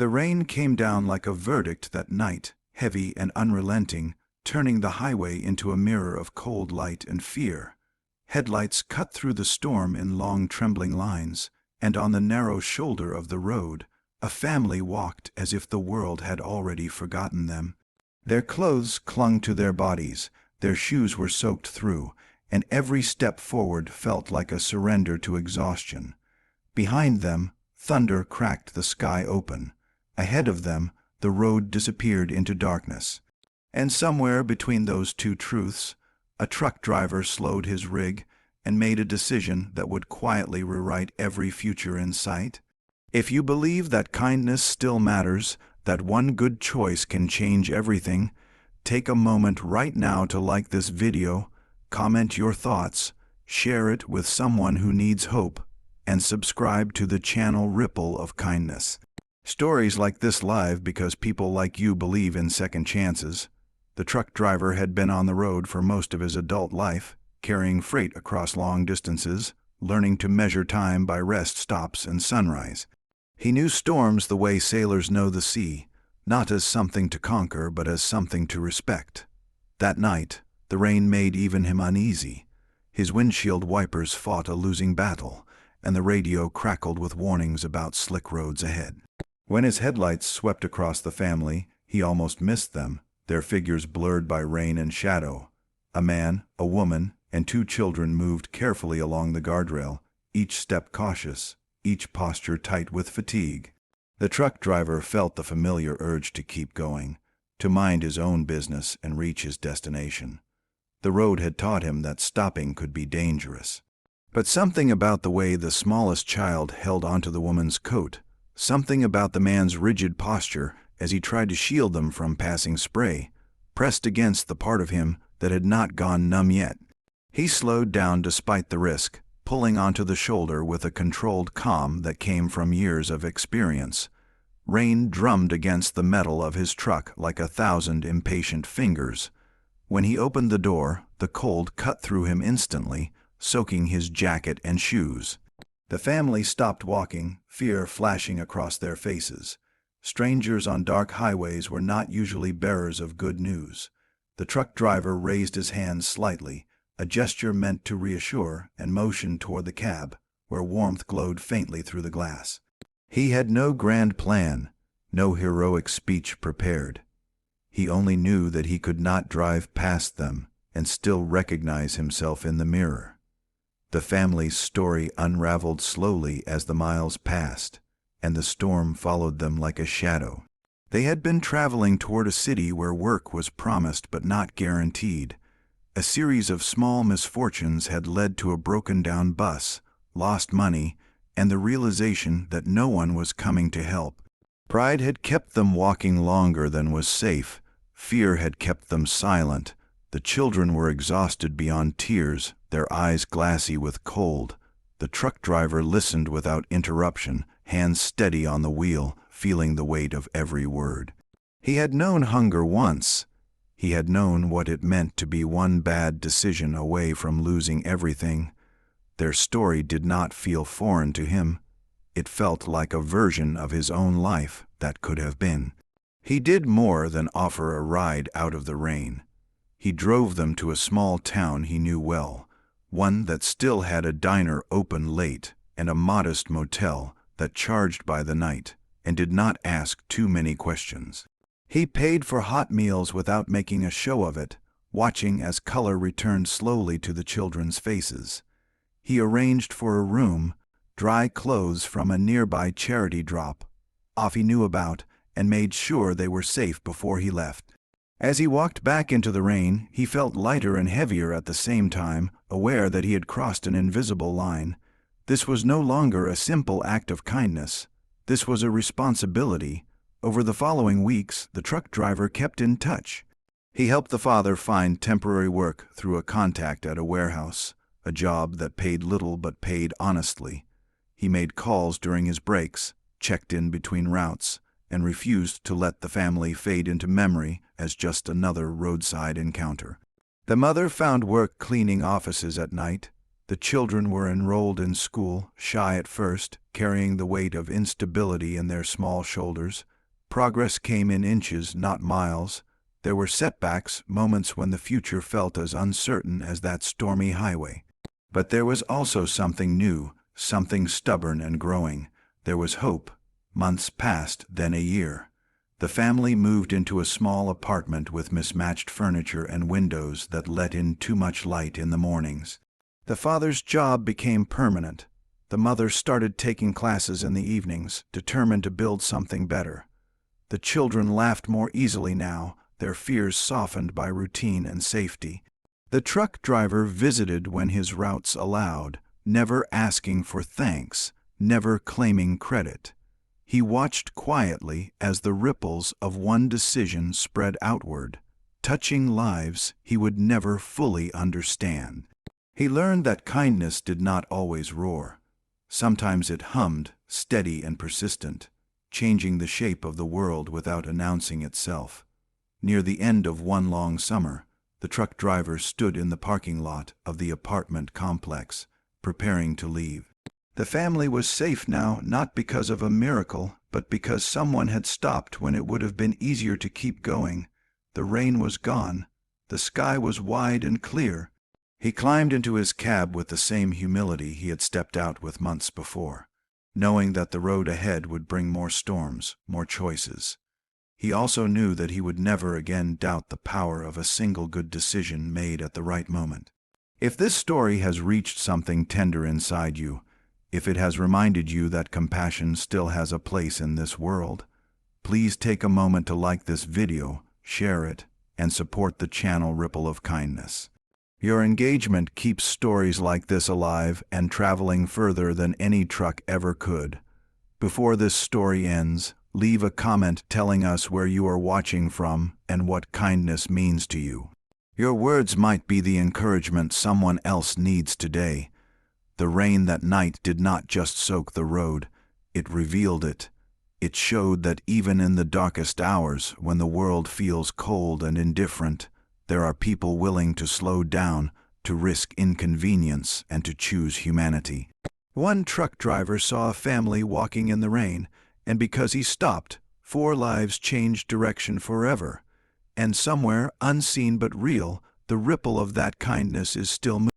The rain came down like a verdict that night, heavy and unrelenting, turning the highway into a mirror of cold light and fear. Headlights cut through the storm in long trembling lines, and on the narrow shoulder of the road, a family walked as if the world had already forgotten them. Their clothes clung to their bodies, their shoes were soaked through, and every step forward felt like a surrender to exhaustion. Behind them, thunder cracked the sky open. Ahead of them, the road disappeared into darkness. And somewhere between those two truths, a truck driver slowed his rig and made a decision that would quietly rewrite every future in sight. If you believe that kindness still matters, that one good choice can change everything, take a moment right now to like this video, comment your thoughts, share it with someone who needs hope, and subscribe to the channel Ripple of Kindness. Stories like this live because people like you believe in second chances. The truck driver had been on the road for most of his adult life, carrying freight across long distances, learning to measure time by rest stops and sunrise. He knew storms the way sailors know the sea, not as something to conquer but as something to respect. That night, the rain made even him uneasy. His windshield wipers fought a losing battle, and the radio crackled with warnings about slick roads ahead. When his headlights swept across the family, he almost missed them, their figures blurred by rain and shadow. A man, a woman, and two children moved carefully along the guardrail, each step cautious, each posture tight with fatigue. The truck driver felt the familiar urge to keep going, to mind his own business and reach his destination. The road had taught him that stopping could be dangerous. But something about the way the smallest child held onto the woman's coat, something about the man's rigid posture as he tried to shield them from passing spray, pressed against the part of him that had not gone numb yet. He slowed down despite the risk, pulling onto the shoulder with a controlled calm that came from years of experience. Rain drummed against the metal of his truck like 1,000 impatient fingers. When he opened the door, the cold cut through him instantly, soaking his jacket and shoes. The family stopped walking, fear flashing across their faces. Strangers on dark highways were not usually bearers of good news. The truck driver raised his hands slightly, a gesture meant to reassure, and motioned toward the cab, where warmth glowed faintly through the glass. He had no grand plan, no heroic speech prepared. He only knew that he could not drive past them and still recognize himself in the mirror. The family's story unraveled slowly as the miles passed, and the storm followed them like a shadow. They had been traveling toward a city where work was promised but not guaranteed. A series of small misfortunes had led to a broken-down bus, lost money, and the realization that no one was coming to help. Pride had kept them walking longer than was safe. Fear had kept them silent. The children were exhausted beyond tears, their eyes glassy with cold. The truck driver listened without interruption, hands steady on the wheel, feeling the weight of every word. He had known hunger once. He had known what it meant to be one bad decision away from losing everything. Their story did not feel foreign to him. It felt like a version of his own life that could have been. He did more than offer a ride out of the rain. He drove them to a small town he knew well, one that still had a diner open late and a modest motel that charged by the night and did not ask too many questions. He paid for hot meals without making a show of it, watching as color returned slowly to the children's faces. He arranged for a room, dry clothes from a nearby charity drop, off he knew about, and made sure they were safe before he left. As he walked back into the rain, he felt lighter and heavier at the same time, aware that he had crossed an invisible line. This was no longer a simple act of kindness. This was a responsibility. Over the following weeks, the truck driver kept in touch. He helped the father find temporary work through a contact at a warehouse, a job that paid little but paid honestly. He made calls during his breaks, checked in between routes, and refused to let the family fade into memory as just another roadside encounter. The mother found work cleaning offices at night. The children were enrolled in school, shy at first, carrying the weight of instability in their small shoulders. Progress came in inches, not miles. There were setbacks, moments when the future felt as uncertain as that stormy highway. But there was also something new, something stubborn and growing. There was hope. Months passed, then a year. The family moved into a small apartment with mismatched furniture and windows that let in too much light in the mornings. The father's job became permanent. The mother started taking classes in the evenings, determined to build something better. The children laughed more easily now, their fears softened by routine and safety. The truck driver visited when his routes allowed, never asking for thanks, never claiming credit. He watched quietly as the ripples of one decision spread outward, touching lives he would never fully understand. He learned that kindness did not always roar. Sometimes it hummed, steady and persistent, changing the shape of the world without announcing itself. Near the end of one long summer, the truck driver stood in the parking lot of the apartment complex, preparing to leave. The family was safe now, not because of a miracle, but because someone had stopped when it would have been easier to keep going. The rain was gone. The sky was wide and clear. He climbed into his cab with the same humility he had stepped out with months before, knowing that the road ahead would bring more storms, more choices. He also knew that he would never again doubt the power of a single good decision made at the right moment. If this story has reached something tender inside you, if it has reminded you that compassion still has a place in this world, please take a moment to like this video, share it, and support the channel Ripple of Kindness. Your engagement keeps stories like this alive and traveling further than any truck ever could. Before this story ends, leave a comment telling us where you are watching from and what kindness means to you. Your words might be the encouragement someone else needs today. The rain that night did not just soak the road, it revealed it. It showed that even in the darkest hours, when the world feels cold and indifferent, there are people willing to slow down, to risk inconvenience, and to choose humanity. One truck driver saw a family walking in the rain, and because he stopped, 4 lives changed direction forever. And somewhere, unseen but real, the ripple of that kindness is still moving.